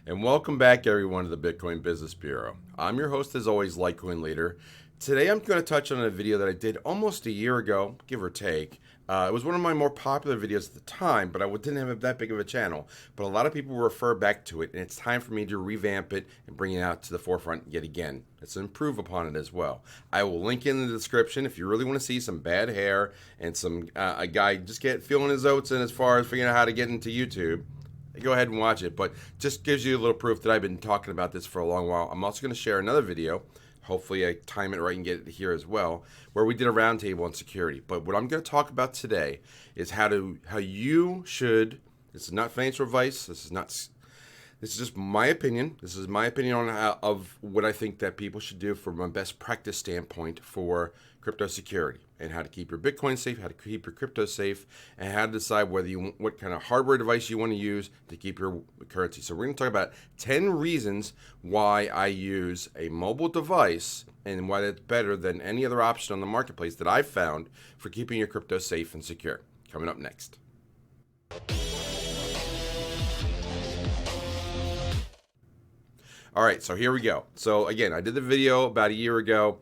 And welcome back, everyone, to the Bitcoin Business Bureau. I'm your host, as always, LitecoinLeader. Today, I'm going to touch on a video that I did almost a year ago, give or take. It was one of my more popular videos at the time, but I didn't have that big of a channel. But a lot of people refer back to it, and it's time for me to revamp it and bring it out to the forefront yet again. Let's improve upon it as well. I will link in the description if you really want to see some bad hair and some a guy just feeling his oats in as far as figuring out how to get into YouTube. Go ahead and watch it, but just gives you a little proof that I've been talking about this for a long while. I'm also going to share another video. Hopefully I time it right and get it here as well, where we did a roundtable on security. But what I'm going to talk about today is how you should. This is not financial advice. This is just my opinion. This is my opinion on of what I think that people should do from a best practice standpoint for crypto security, and how to keep your Bitcoin safe, how to keep your crypto safe, and how to decide what kind of hardware device you want to use to keep your currency. So we're going to talk about 10 reasons why I use a mobile device and why that's better than any other option on the marketplace that I've found for keeping your crypto safe and secure. Coming up next. All right, so here we go. So again, I did the video about a year ago,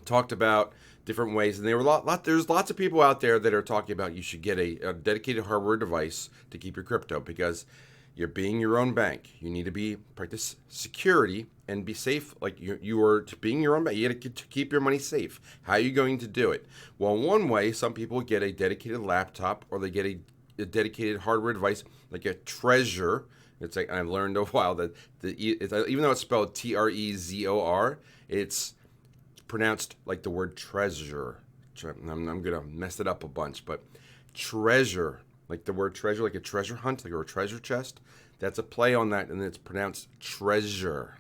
talked about different ways, and there's lots of people out there that are talking about you should get a dedicated hardware device to keep your crypto, because you're being your own bank. You need to practice security and be safe. Like you are being your own bank. You got to keep your money safe. How are you going to do it? Well, one way, some people get a dedicated laptop, or they get a dedicated hardware device like a Trezor. It's like, I've learned a while that even though it's spelled Trezor, it's pronounced like the word treasure. I'm gonna mess it up a bunch, but treasure, like the word treasure, like a treasure hunt, like a treasure chest. That's a play on that, and it's pronounced treasure.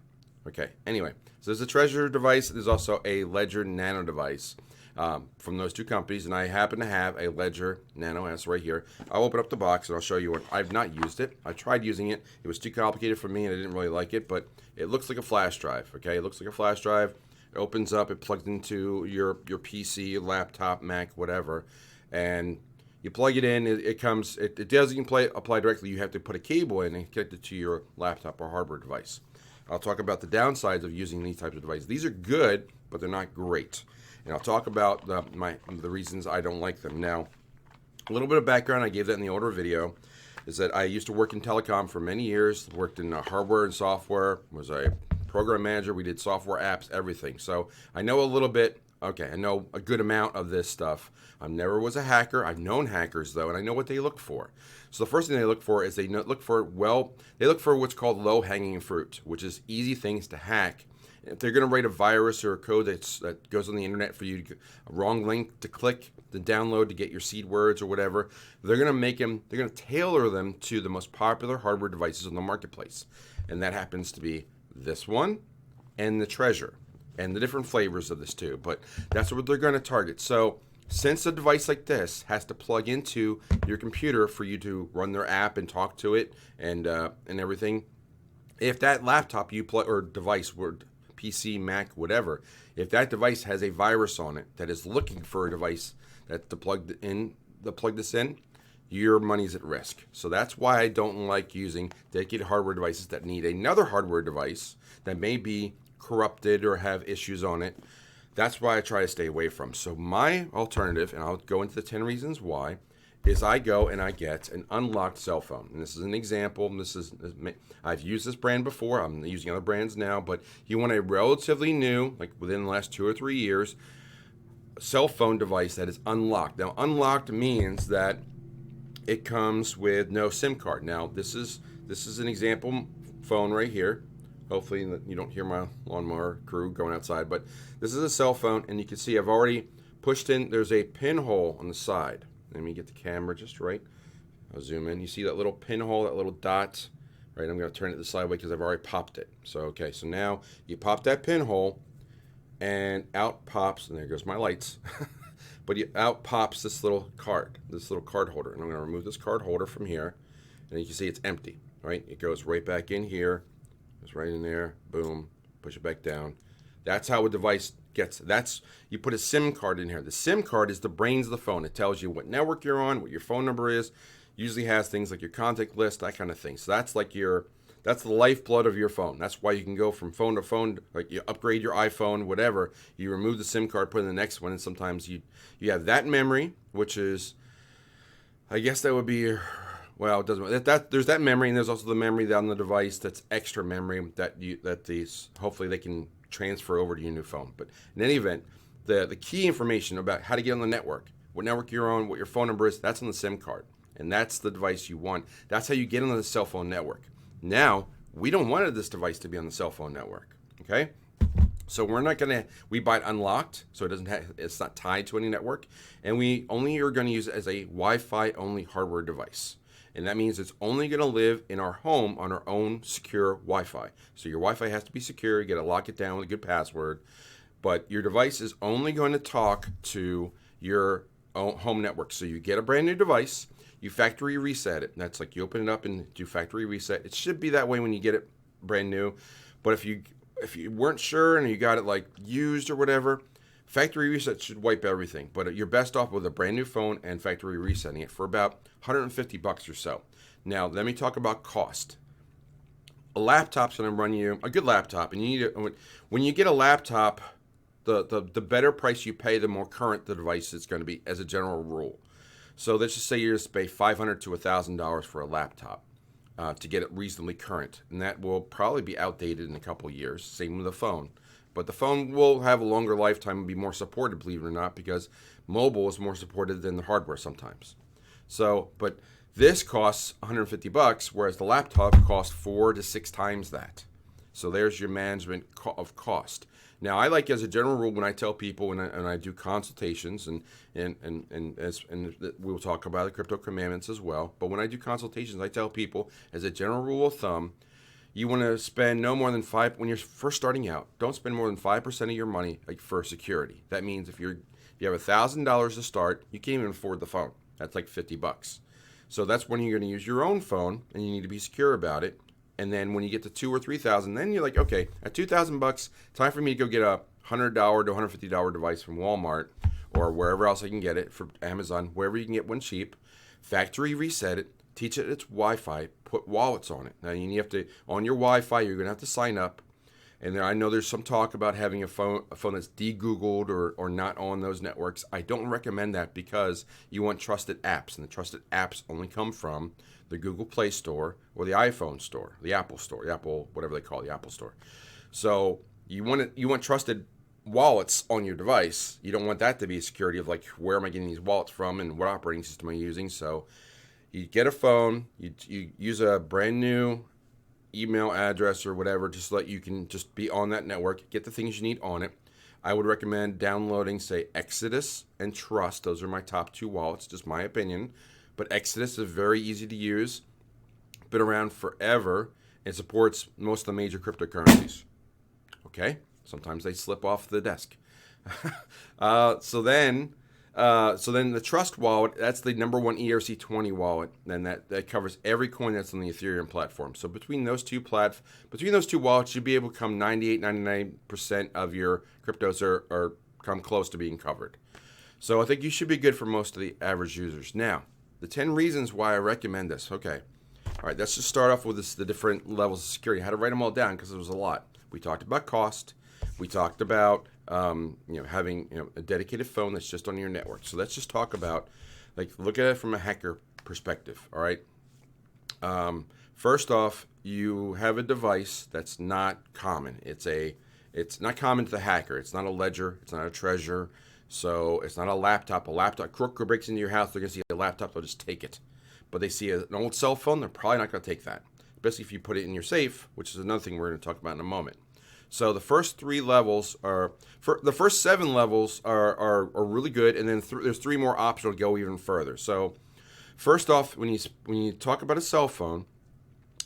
Okay. Anyway, so there's a Trezor device. There's also a Ledger Nano device from those two companies, and I happen to have a Ledger Nano S right here. I'll open up the box and I'll show you what. I've not used it. I tried using it. It was too complicated for me, and I didn't really like it. But it looks like a flash drive. Okay, it looks like a flash drive. It opens up, it plugs into your PC, your laptop, Mac, whatever, and you plug it in. It doesn't apply directly. You have to put a cable in and connect it to your laptop or hardware device. I'll talk about the downsides of using these types of devices. These are good, but they're not great. And I'll talk about the reasons I don't like them. Now, a little bit of background, I gave that in the older video, is that I used to work in telecom for many years, worked in hardware and software, was a program manager. We did software, apps, everything. So I know a little bit. Okay, I know a good amount of this stuff. I never was a hacker. I've known hackers, though, and I know what they look for. So the first thing they look for is they look for what's called low-hanging fruit, which is easy things to hack. If they're going to write a virus or a code that goes on the internet for you, a wrong link to click, to download to get your seed words or whatever, they're going to tailor them to the most popular hardware devices on the marketplace. And that happens to be this one and the Trezor, and the different flavors of this too. But that's what they're going to target. So since a device like this has to plug into your computer for you to run their app and talk to it and everything, if that laptop you plug or device, PC, Mac, whatever, if that device has a virus on it that is looking for a device that's to plug this in, your money's at risk. So that's why I don't like using dedicated hardware devices that need another hardware device that may be corrupted or have issues on it. That's why I try to stay away from. So my alternative, and I'll go into the 10 reasons why, is I go and I get an unlocked cell phone. And this is an example. I've used this brand before. I'm using other brands now, but you want a relatively new, like within the last 2 or 3 years, cell phone device that is unlocked. Now, unlocked means that it comes with no SIM card. Now, this is an example phone right here. Hopefully you don't hear my lawnmower crew going outside, but this is a cell phone, and you can see I've already pushed in. There's a pinhole on the side. Let me get the camera just right. I'll zoom in. You see that little pinhole, that little dot, right? I'm going to turn it the side way because I've already popped it. So, okay, so now you pop that pinhole, and out pops, and there goes my lights. But out pops this little card holder. And I'm going to remove this card holder from here. And you can see it's empty, right? It goes right back in here. It's right in there. Boom. Push it back down. That's how a device gets. You put a SIM card in here. The SIM card is the brains of the phone. It tells you what network you're on, what your phone number is. Usually has things like your contact list, that kind of thing. So that's That's the lifeblood of your phone. That's why you can go from phone to phone, like you upgrade your iPhone, whatever. You remove the SIM card, put in the next one, and sometimes you have that memory, which is, I guess that would be, well, it doesn't. There's that memory, and there's also the memory on the device that's extra memory that these hopefully they can transfer over to your new phone. But in any event, the key information about how to get on the network, what network you're on, what your phone number is, that's on the SIM card, and that's the device you want. That's how you get on the cell phone network. Now, we don't want this device to be on the cell phone network, okay? So we're not gonna, we buy it unlocked, so it's not tied to any network, and we only are gonna use it as a Wi-Fi only hardware device. And that means it's only gonna live in our home on our own secure Wi-Fi. So your Wi-Fi has to be secure, you gotta lock it down with a good password, but your device is only going to talk to your own home network. So you get a brand new device, you factory reset it. That's like you open it up and do factory reset. It should be that way when you get it brand new. But if you weren't sure and you got it like used or whatever, factory reset should wipe everything. But you're best off with a brand new phone and factory resetting it for about $150 or so. Now, let me talk about cost. A laptop's going to run you a good laptop, and you need when you get a laptop, the better price you pay, the more current the device is going to be as a general rule. So let's just say you just pay $500 to $1,000 for a laptop to get it reasonably current, and that will probably be outdated in a couple of years. Same with the phone, but the phone will have a longer lifetime and be more supported, believe it or not, because mobile is more supported than the hardware sometimes. So, but this costs $150, whereas the laptop costs 4 to 6 times that. So there's your management of cost. Now, I like, as a general rule, when I tell people, and I do consultations, and we'll talk about the crypto commandments as well, but when I do consultations, I tell people, as a general rule of thumb, you want to spend no more than when you're first starting out, don't spend more than 5% of your money for security. That means if you have $1,000 to start, you can't even afford the phone. That's like $50. So that's when you're going to use your own phone, and you need to be secure about it. And then when you get to $2,000 or $3,000, then you're like, okay, at $2,000, time for me to go get a $100 to $150 device from Walmart or wherever else I can get it, from Amazon, wherever you can get one cheap. Factory reset it, teach it its Wi-Fi, put wallets on it. Now you have to, on your Wi-Fi, you're gonna have to sign up. And I know there's some talk about having a phone that's de-Googled or not on those networks. I don't recommend that, because you want trusted apps, and the trusted apps only come from the Google Play Store or the iPhone Store, the Apple Store, the Apple, whatever they call it, the Apple Store. So you want trusted wallets on your device. You don't want that to be a security of like, where am I getting these wallets from and what operating system am I using? So you get a phone, you use a brand new email address or whatever, just so that you can just be on that network, get the things you need on it. I would recommend downloading, say, Exodus and Trust. Those are my top 2 wallets, just my opinion. But Exodus is very easy to use, been around forever, and supports most of the major cryptocurrencies. Okay? Sometimes they slip off the desk. So then the Trust wallet, that's the number 1 ERC20 wallet, and that covers every coin that's on the Ethereum platform. So between those two wallets, you'll be able to come 99% of your cryptos are come close to being covered. So I think you should be good for most of the average users. Now, the 10 reasons why I recommend this. Okay. All right, let's just start off with the different levels of security. I had to write them all down because there was a lot. We talked about cost. We talked about having a dedicated phone that's just on your network. So let's just talk about, look at it from a hacker perspective. All right. First off, you have a device that's not common. It's not common to the hacker. It's not a ledger. It's not a treasure. So it's not a laptop. A laptop, crook breaks into your house, they're going to see a laptop, they'll just take it. But they see an old cell phone, they're probably not going to take that, especially if you put it in your safe, which is another thing we're going to talk about in a moment. So the first 3 levels the first 7 levels are really good, and then there's 3 more optional to go even further. So first off, when you talk about a cell phone,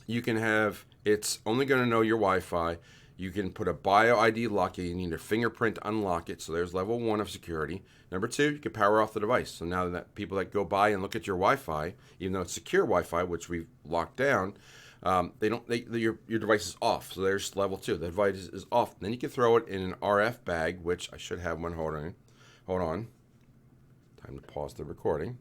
you can have, it's only going to know your Wi-Fi. You can put a BioID lock. You need a fingerprint to unlock it. So there's level 1 of security. Number 2, you can power off the device. So now that people that go by and look at your Wi-Fi, even though it's secure Wi-Fi, which we've locked down, your device is off. So there's level 2. The device is off. Then you can throw it in an RF bag, which I should have one. Hold on. Time to pause the recording.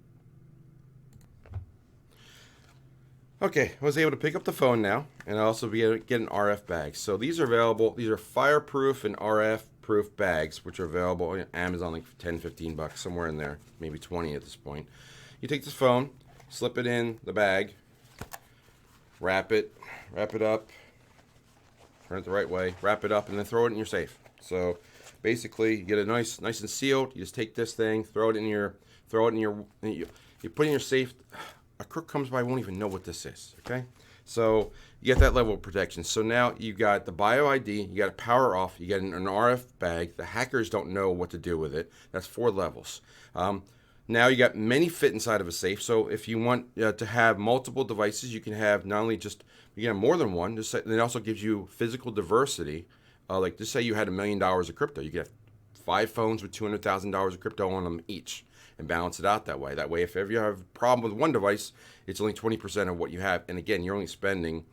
Okay, I was able to pick up the phone now, and I also be able to get an RF bag. So these are available. These are Fireproof and RF proof bags, which are available on Amazon, like 10, 15 bucks, somewhere in there, maybe 20 at this point. You take this phone, slip it in the bag, wrap it up, turn it the right way, wrap it up, and then throw it in your safe. So basically, you get it nice and sealed. You just take this thing, you put it in your safe. A crook comes by, won't even know what this is, okay? So you get that level of protection. So now you got the bio ID, you got a power off, you get an RF bag. The hackers don't know what to do with it. That's 4 levels. Now you got many fit inside of a safe. So if you want to have multiple devices, you can have not only just, you can have more than one. Just, and it also gives you physical diversity. Like just say you had $1 million of crypto. You could have 5 phones with $200,000 of crypto on them each, and balance it out that way. That way, if ever you have a problem with one device, it's only 20% of what you have. And again, you're only spending,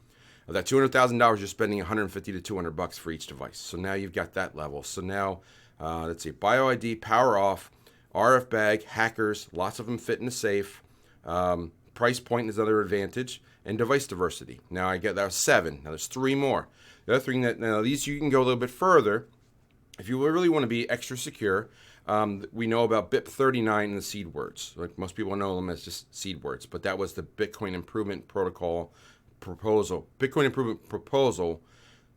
of that $200,000, you're spending 150 to 200 bucks for each device. So now you've got that level. So now, let's see, bio ID, power off, RF bag, hackers, lots of them fit in the safe. Price point is another advantage, and device diversity. Now that was 7. Now there's 3 more. The other thing now these you can go a little bit further. If you really want to be extra secure, we know about BIP39 and the seed words. Like most people know them as just seed words, but that was the Bitcoin Improvement Protocol proposal. Bitcoin Improvement Proposal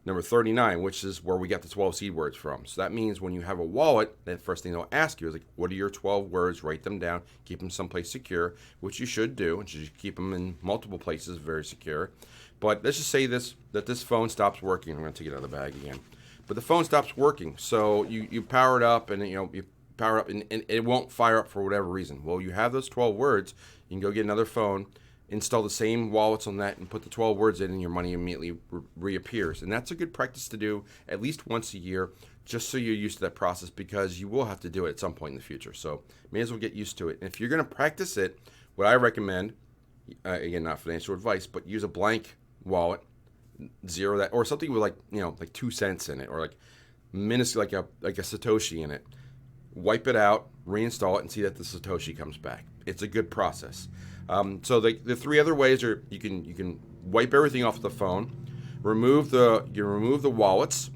number 39, which is where we got the 12 seed words from. So that means when you have a wallet, the first thing they'll ask you is like, what are your 12 words? Write them down, keep them someplace secure, which you should do, and you should keep them in multiple places, very secure. But let's just say that this phone stops working. I'm going to take it out of the bag again. But the phone stops working, so you power it up, and you power up, and it won't fire up for whatever reason. Well, you have those 12 words. You can go get another phone, install the same wallets on that, and put the 12 words in, and your money immediately reappears. And that's a good practice to do at least once a year, just so you're used to that process, because you will have to do it at some point in the future. So may as well get used to it. And if you're going to practice it, what I recommend, again, not financial advice, but use a blank wallet, zero that, or something with like 2 cents in it, or like minuscule, like a Satoshi in it. Wipe it out, reinstall it, and see that the Satoshi comes back. It's a good process. So the 3 other ways are you can wipe everything off the phone, remove the wallets,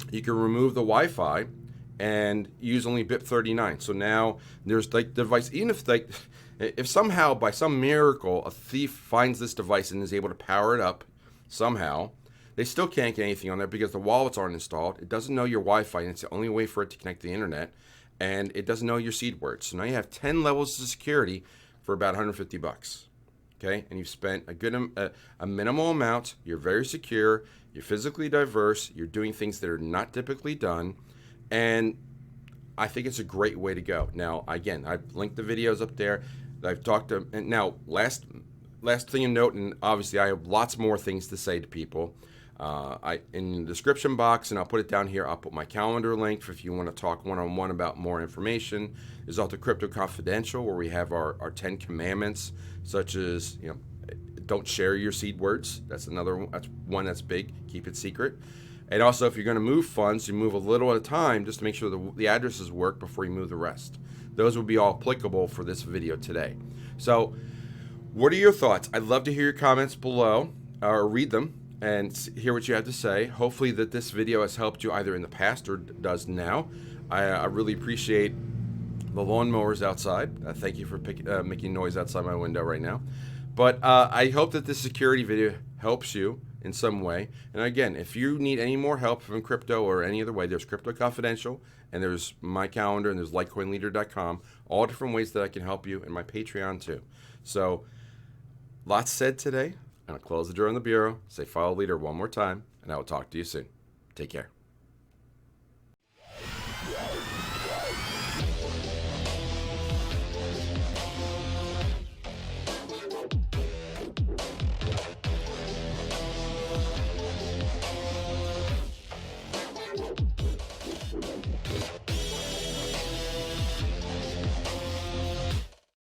you can remove the Wi-Fi, and use only BIP39. So now there's like the device, even if somehow by some miracle a thief finds this device and is able to power it up somehow, they still can't get anything on there because the wallets aren't installed. It doesn't know your Wi-Fi, and it's the only way for it to connect to the internet. And it doesn't know your seed words. So now you have 10 levels of security for about 150 bucks. Okay? And you've spent a minimal amount. You're very secure. You're physically diverse. You're doing things that are not typically done. And I think it's a great way to go. Now, again, I've linked the videos up there. I've talked to, and now last thing to note, and obviously I have lots more things to say to people. In the description box, and I'll put it down here, I'll put my calendar link for if you want to talk one-on-one about more information. There's also CryptoConfidential, where we have our 10 commandments, such as, don't share your seed words. That's one that's big. Keep it secret. And also, if you're going to move funds, you move a little at a time just to make sure the addresses work before you move the rest. Those will be all applicable for this video today. So what are your thoughts? I'd love to hear your comments below, or read them and hear what you have to say. Hopefully that this video has helped you either in the past or does now. I really appreciate the lawnmowers outside. Thank you for making noise outside my window right now. But I hope that this security video helps you in some way. And again, if you need any more help from crypto or any other way, there's CryptoConfidential, and there's my calendar, and there's LitecoinLeader.com, all different ways that I can help you, and my Patreon too. So lots said today. And I'll close the door on the bureau, say follow leader one more time, and I will talk to you soon. Take care.